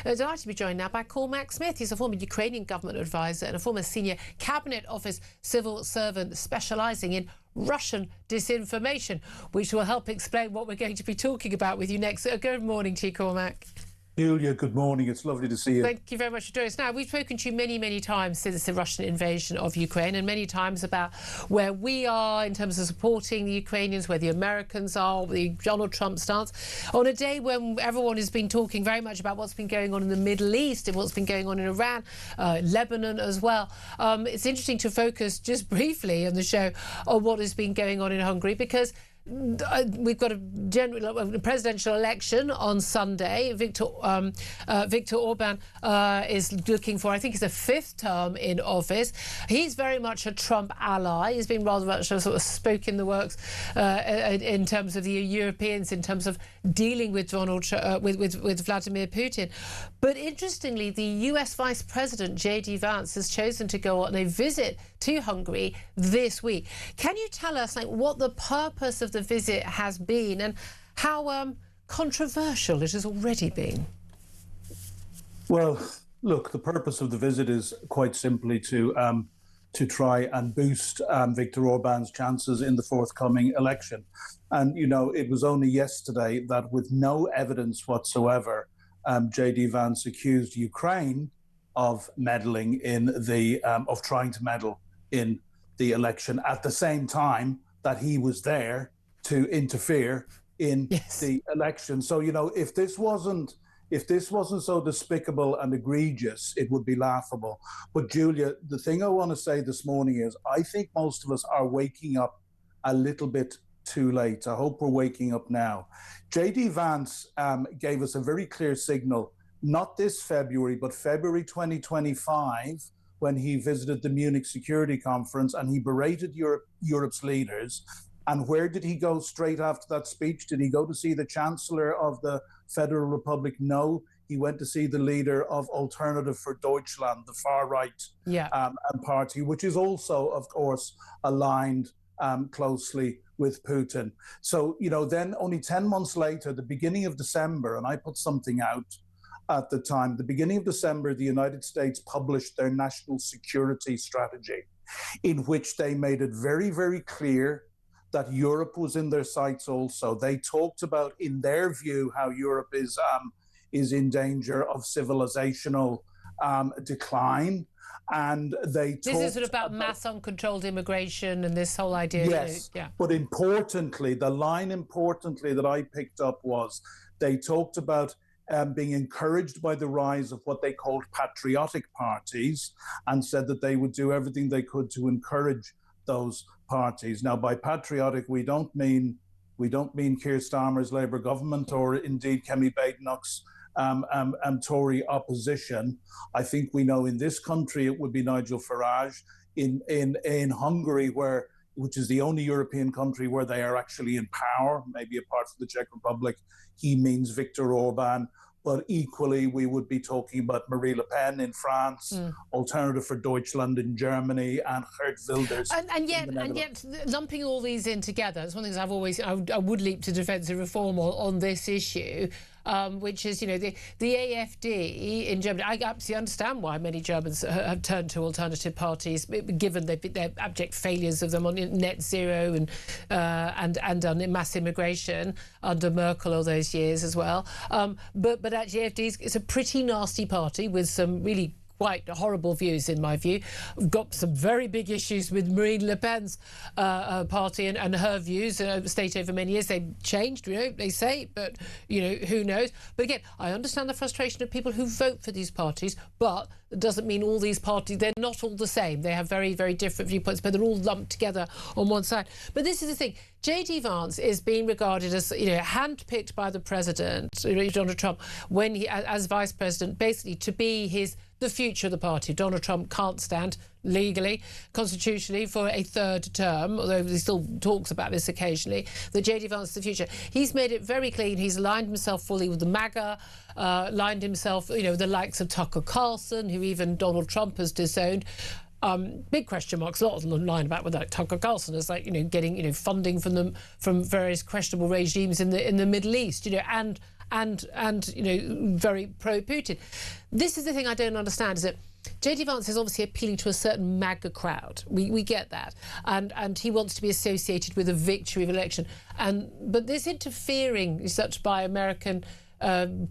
Delighted to be joined now by Cormac Smith. He's a former Ukrainian government advisor and a former senior cabinet office civil servant specialising in Russian disinformation, which will help explain what we're going to be talking about with you next. Good morning to you, Cormac. Julia, good morning. It's lovely to see you. Thank you very much for doing this. Now, we've spoken to you many, many times since the Russian invasion of Ukraine, and many times about where we are in terms of supporting the Ukrainians, where the Americans are, the Donald Trump stance. On a day when everyone has been talking very much about what's been going on in the Middle East and what's been going on in Iran, Lebanon as well, it's interesting to focus just briefly on the show on what has been going on in Hungary, because we've got a presidential election on Sunday. Viktor Orbán is looking for, I think it's a fifth term in office. He's very much a Trump ally. He's been rather much a sort of spoke in the works in terms of the Europeans, in terms of dealing with with Vladimir Putin. But interestingly, the US Vice-President JD Vance has chosen to go on a visit to Hungary this week. Can you tell us what the purpose of the visit has been and how controversial it has already been? Well, look, the purpose of the visit is quite simply to try and boost Viktor Orbán's chances in the forthcoming election. And, you know, it was only yesterday that, with no evidence whatsoever, JD Vance accused Ukraine of meddling in the of trying to meddle in the election at the same time that he was there to interfere in the election. So, you know, if this wasn't so despicable and egregious, it would be laughable. But Julia, the thing I want to say this morning is I think most of us are waking up a little bit too late. I hope we're waking up now. JD Vance gave us a very clear signal, not this February, but February 2025, when he visited the Munich Security Conference and he berated Europe's leaders. And where did he go straight after that speech? Did he go to see the Chancellor of the Federal Republic? No, he went to see the leader of Alternative for Deutschland, the far-right party, which is also, of course, aligned closely with Putin. So, you know, then only 10 months later, the beginning of December, and I put something out at the time, the beginning of December, the United States published their national security strategy, in which they made it very, very clear that Europe was in their sights also. They talked about, in their view, how Europe is in danger of civilizational decline. And this is sort of about mass uncontrolled immigration and this whole idea. Yes, but importantly, the line importantly that I picked up was they talked about being encouraged by the rise of what they called patriotic parties, and said that they would do everything they could to encourage those parties. Now, by patriotic, we don't mean Keir Starmer's Labour government, or indeed Kemi Badenoch's Tory opposition. I think we know in this country it would be Nigel Farage. In Hungary, which is the only European country where they are actually in power, maybe apart from the Czech Republic, he means Viktor Orbán. But equally, we would be talking about Marine Le Pen in France, Alternative for Deutschland in Germany, and Geert Wilders. And yet, lumping all these in together, it's one of the things I would leap to defensive reform on this issue, which is, you know, the AfD in Germany. I absolutely understand why many Germans have turned to alternative parties, given their abject failures of them on net zero and on mass immigration under Merkel all those years as well. But actually, AfD is a pretty nasty party with some really quite horrible views, in my view. We've got some very big issues with Marine Le Pen's party and her views state over many years. They've changed, you know, they say, but, you know, who knows? But again, I understand the frustration of people who vote for these parties, but it doesn't mean all these parties, they're not all the same. They have very, very different viewpoints, but they're all lumped together on one side. But this is the thing. JD Vance is being regarded as, you know, handpicked by the president, Donald Trump, when he, as vice president, basically to be the future of the party. Donald Trump can't stand legally, constitutionally, for a third term, although he still talks about this occasionally, that JD Vance is the future. He's made it very clean. He's aligned himself fully with the MAGA, aligned himself, you know, with the likes of Tucker Carlson, who even Donald Trump has disowned. Big question marks, a lot online about whether Tucker Carlson is, like, you know, getting, you know, funding from various questionable regimes in the Middle East, you know, and and you know, very pro-Putin. This is the thing I don't understand, is that JD Vance is obviously appealing to a certain MAGA crowd. We get that, and he wants to be associated with a victory of election. But this interfering such by American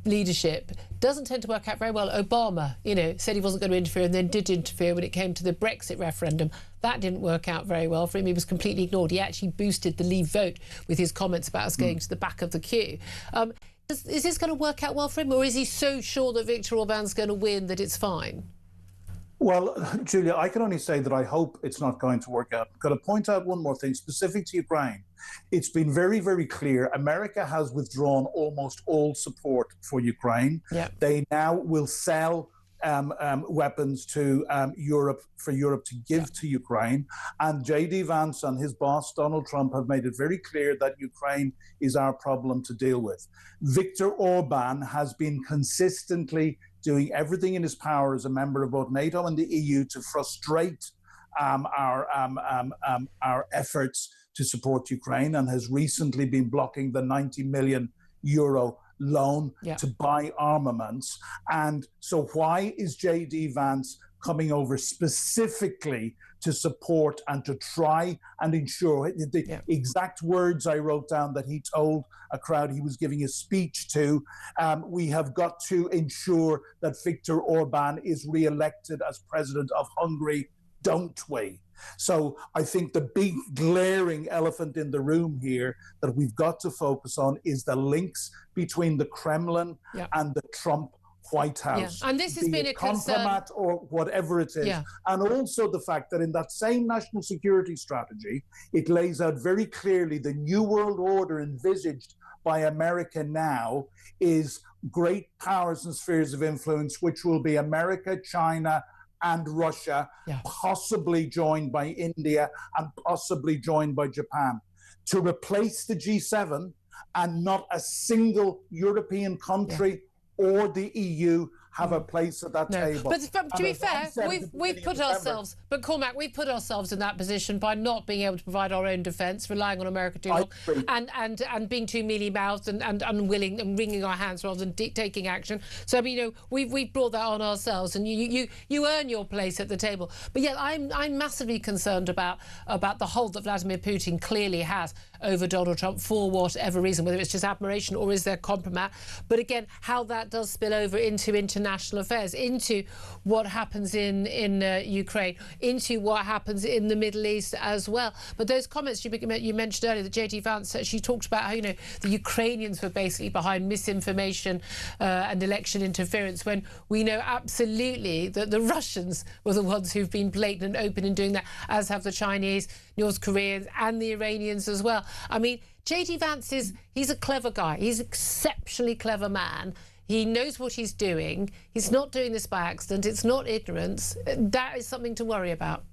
leadership doesn't tend to work out very well. Obama, you know, said he wasn't going to interfere and then did interfere when it came to the Brexit referendum. That didn't work out very well for him. He was completely ignored. He actually boosted the Leave vote with his comments about us going to the back of the queue. Is this going to work out well for him, or is he so sure that Viktor Orbán's going to win that it's fine? Well, Julia, I can only say that I hope it's not going to work out. I've got to point out one more thing specific to Ukraine. It's been very, very clear. America has withdrawn almost all support for Ukraine. Yeah. They now will sell weapons to Europe, for Europe to give to Ukraine. And JD Vance and his boss, Donald Trump, have made it very clear that Ukraine is our problem to deal with. Viktor Orbán has been consistently doing everything in his power as a member of both NATO and the EU to frustrate our efforts to support Ukraine, and has recently been blocking the 90 million euro loan to buy armaments. And so why is JD Vance coming over specifically to support and to try and ensure the exact words I wrote down that he told a crowd he was giving a speech to? We have got to ensure that Viktor Orbán is re-elected as president of Hungary, don't we? So I think the big glaring elephant in the room here that we've got to focus on is the links between the Kremlin and the Trump White House. And this has been a concern, or whatever it is. And also the fact that in that same national security strategy, it lays out very clearly the new world order envisaged by America now is great powers and spheres of influence, which will be America, China, and Russia, possibly joined by India and possibly joined by Japan, to replace the G7, and not a single European country or the EU have a place at that table. But to be fair, we've put ourselves, but Cormac, we've put ourselves in that position by not being able to provide our own defence, relying on America too long, and being too mealy-mouthed and unwilling and wringing our hands rather than taking action. So, I mean, you know, we've brought that on ourselves, and you earn your place at the table. But yet, I'm massively concerned about the hold that Vladimir Putin clearly has over Donald Trump for whatever reason, whether it's just admiration or is there compromise. But again, how that does spill over into international affairs, into what happens in Ukraine, into what happens in the Middle East as well. But those comments you mentioned earlier, that JD Vance actually talked about how, you know, the Ukrainians were basically behind misinformation and election interference, when we know absolutely that the Russians were the ones who've been blatant and open in doing that, as have the Chinese, North Koreans and the Iranians as well. I mean, JD Vance he's a clever guy. He's an exceptionally clever man. He knows what he's doing. He's not doing this by accident. It's not ignorance. That is something to worry about.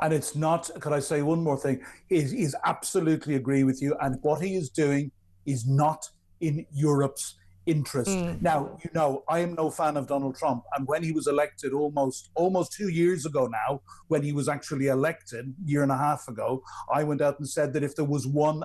And it's not, could I say one more thing? He's absolutely agree with you. And what he is doing is not in Europe's interest. Now, you know, I am no fan of Donald Trump. And when he was elected almost 2 years ago now, when he was actually elected a year and a half ago, I went out and said that if there was one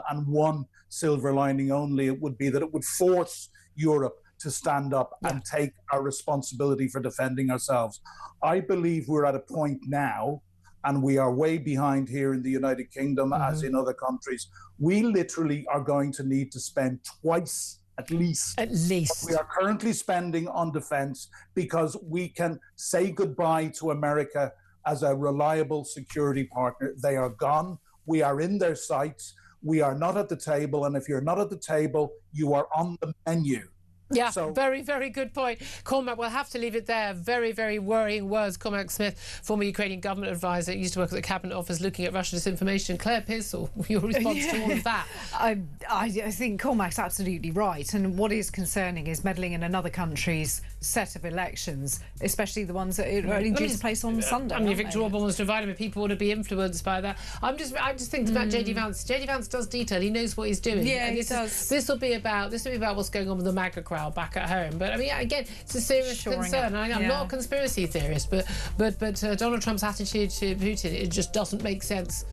silver lining only, it would be that it would force Europe to stand up and take our responsibility for defending ourselves. I believe we're at a point now, and we are way behind here in the United Kingdom as in other countries. We literally are going to need to spend twice at least what we are currently spending on defense, because we can say goodbye to America as a reliable security partner. They are gone. We are in their sights. We are not at the table. And if you're not at the table, you are on the menu. Yeah, so, very, very good point. Cormac, we'll have to leave it there. Very, very worrying words. Cormac Smith, former Ukrainian government advisor, used to work at the Cabinet Office looking at Russian disinformation. Claire Pearsall, your response to all of that? I think Cormac's absolutely right. And what is concerning is meddling in another country's set of elections, especially the ones that are only due to place on Sunday. I mean, Viktor Orbán was divided, but people want to be influenced by that. I just think about JD Vance. JD Vance does detail. He knows what he's doing. Yeah, he does. This will be about what's going on with the MAGA crowd back at home. But I mean, again, it's a serious concern. I'm not a conspiracy theorist, but Donald Trump's attitude to Putin, it just doesn't make sense